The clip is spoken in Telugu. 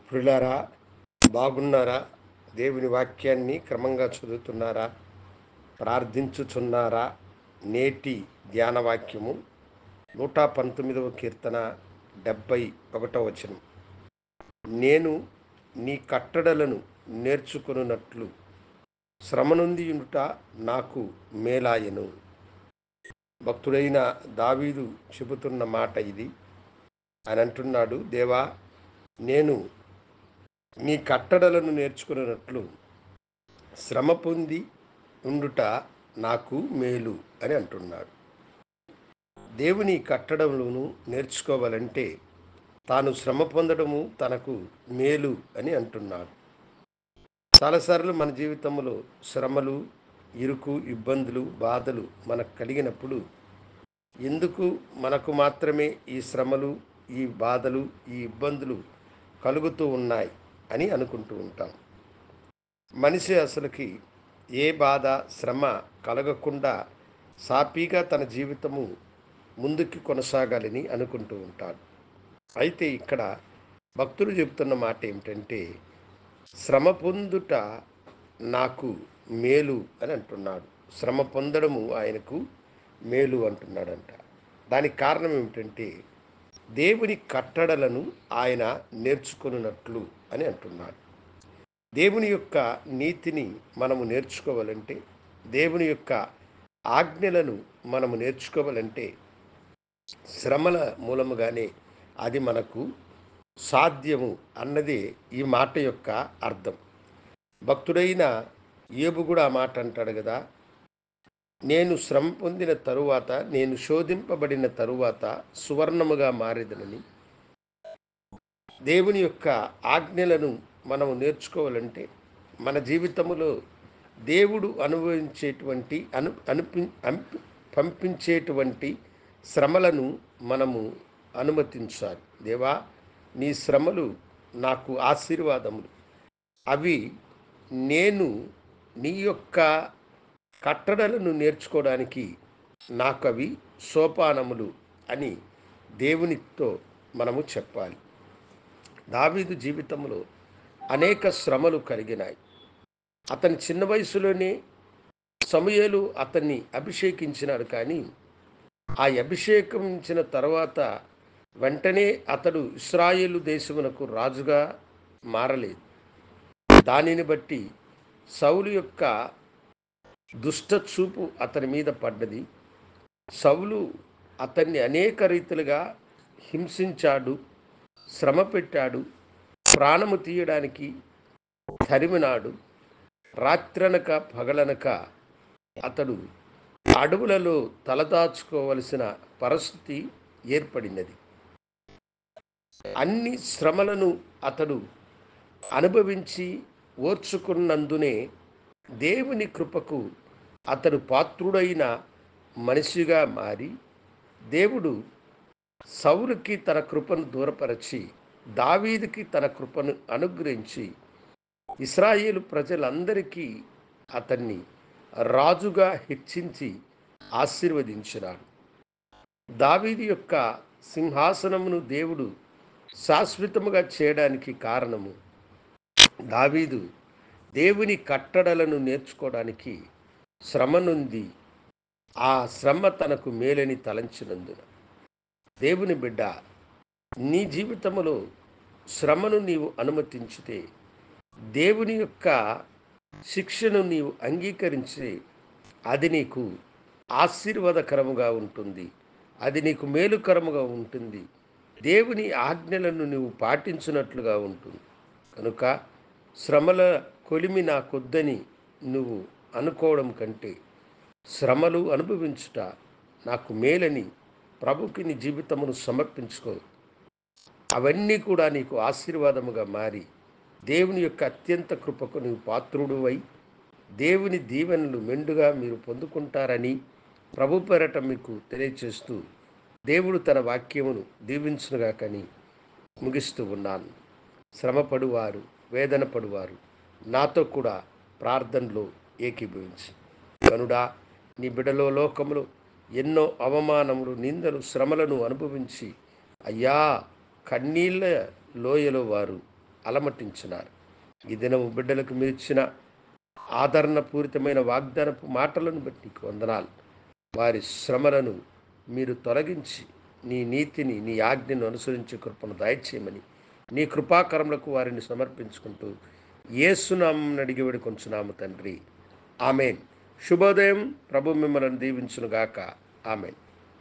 ప్రియులారా, బాగున్నారా? దేవుని వాక్యాన్ని క్రమంగా చదువుతున్నారా? ప్రార్థించుచున్నారా? నేటి ధ్యాన వాక్యము 119వ కీర్తన 71వ వచనం. నేను నీ కట్టడలను నేర్చుకొనున్నట్లు శ్రమనొందియుండుట నాకు మేలాయెను. భక్తుడైన దావీదు చెబుతున్న మాట ఇది. ఆయన అంటున్నాడు, దేవా, నేను నీ కట్టడలను నేర్చుకున్నట్లు శ్రమ పొంది ఉండుట నాకు మేలు అని అంటున్నాడు. దేవుని కట్టడలను నేర్చుకోవాలంటే తాను శ్రమ పొందడము తనకు మేలు అని అంటున్నాడు. చాలాసార్లు మన జీవితంలో శ్రమలు, ఇరుకు, ఇబ్బందులు, బాధలు మనకు కలిగినప్పుడు ఎందుకు మనకు మాత్రమే ఈ శ్రమలు, ఈ బాధలు, ఈ ఇబ్బందులు కలుగుతూ ఉన్నాయి అని అనుకుంటూ ఉంటాం. మనిషి అసలుకి ఏ బాధ, శ్రమ కలగకుండా సాఫీగా తన జీవితము ముందుకి కొనసాగాలని అనుకుంటూ ఉంటాడు. అయితే ఇక్కడ భక్తుడు చెబుతున్న మాట ఏమిటంటే, శ్రమ పొందుట నాకు మేలు అని అంటున్నాడు. శ్రమ పొందడము ఆయనకు మేలు అంటున్నాడంట. దానికి కారణం ఏమిటంటే, దేవుని కట్టడలను ఆయన నేర్చుకున్నట్లు అని అంటున్నాడు. దేవుని యొక్క నీతిని మనము నేర్చుకోవాలంటే, దేవుని యొక్క ఆజ్ఞలను మనము నేర్చుకోవాలంటే శ్రమల మూలముగానే అది మనకు సాధ్యము అన్నదే ఈ మాట యొక్క అర్థం. భక్తుడైన యోబు కూడా ఆ మాట అంటాడు కదా, నేను శ్రమ పొందిన తరువాత, నేను శోధింపబడిన తరువాత సువర్ణముగా మారేదనని. దేవుని యొక్క ఆజ్ఞలను మనము నేర్చుకోవాలంటే మన జీవితంలో దేవుడు అనుభవించేటువంటి పంపించేటువంటి శ్రమలను మనము అనుమతించాలి. దేవా, నీ శ్రమలు నాకు ఆశీర్వాదములు, అవి నేను నీ యొక్క కట్టడలను నేర్చుకోవడానికి నాకు అవి సోపానములు అని దేవునితో మనము చెప్పాలి. దావీదు జీవితంలో అనేక శ్రమలు కలిగినాయి. అతని చిన్న వయసులోనే సమూయేలు అతన్ని అభిషేకించినాడు. కానీ ఆ అభిషేకించిన తర్వాత వెంటనే అతడు ఇశ్రాయేలు దేశమునకు రాజుగా మారలేదు. దానిని బట్టి సౌలు యొక్క దుష్ట చూపు అతని మీద పడ్డది. సౌలు అతన్ని అనేక రీతిలుగా హింసించాడు, శ్రమ పెట్టాడు, ప్రాణము తీయడానికి తరిమినాడు. రాత్రనక పగలనక అతడు అడవులలో తలదాచుకోవలసిన పరిస్థితి ఏర్పడినది. అన్ని శ్రమలను అతడు అనుభవించి ఓర్చుకున్నందునే దేవుని కృపకు అతడు పాత్రుడైన మనిషిగా మారి, దేవుడు సౌలుకి తన కృపను దూరపరచి దావీదుకి తన కృపను అనుగ్రహించి ఇశ్రాయేలు ప్రజలందరికీ అతన్ని రాజుగా హెచ్చించి ఆశీర్వదించినాడు. దావీదు యొక్క సింహాసనమును దేవుడు శాశ్వతముగా చేయడానికి కారణము, దావీదు దేవుని కట్టడలను నేర్చుకోవడానికి శ్రమ నుండి ఆ శ్రమ తనకు మేలని తలంచినందున. దేవుని బిడ్డ, నీ జీవితంలో శ్రమను నీవు అనుమతించితే, దేవుని యొక్క శిక్షను నీవు అంగీకరించి, అది నీకు ఆశీర్వాదకరముగా ఉంటుంది, అది నీకు మేలుకరముగా ఉంటుంది, దేవుని ఆజ్ఞలను నువ్వు పాటించినట్లుగా ఉంటుంది. కనుక శ్రమల కొలిమి నాకొద్దని నువ్వు అనుకోవడం కంటే, శ్రమలు అనుభవించుట నాకు మేలని ప్రభుకి నీ జీవితమును సమర్పించుకో. అవన్నీ కూడా నీకు ఆశీర్వాదముగా మారి దేవుని యొక్క అత్యంత కృపకు నీవు పాత్రుడువై దేవుని దీవెనలు మెండుగా మీరు పొందుకుంటారని ప్రభు పేరట మీకు తెలియచేస్తూ దేవుడు తన వాక్యమును దీవించునుగాకని ముగిస్తూ ఉన్నాను. శ్రమపడువారు, వేదన పడువారు నాతో కూడా ప్రార్థనలో ఏకీభవించి, కనుడా నీ బిడలో లోకములో ఎన్నో అవమానములు, నిందలు, శ్రమలను అనుభవించి అయ్యా కన్నీళ్ళ లోయలో వారు అలమటించినారు. ఈ దినము బిడ్డలకు మీరు ఇచ్చిన ఆదరణపూరితమైన వాగ్దానపు మాటలను బట్టి నీకు వందనాలు. వారి శ్రమలను మీరు తొలగించి నీ నీతిని, నీ ఆజ్ఞను అనుసరించే కృపను దయచేయమని నీ కృపాకరములకు వారిని సమర్పించుకుంటూ యేసునామమున అడిగి వేడుకొంచున్నాము తండ్రి. ఆమెన్. శుభోదయం. ప్రభు మిమ్మల్ని దీవించునుగాక. ఆమెన్.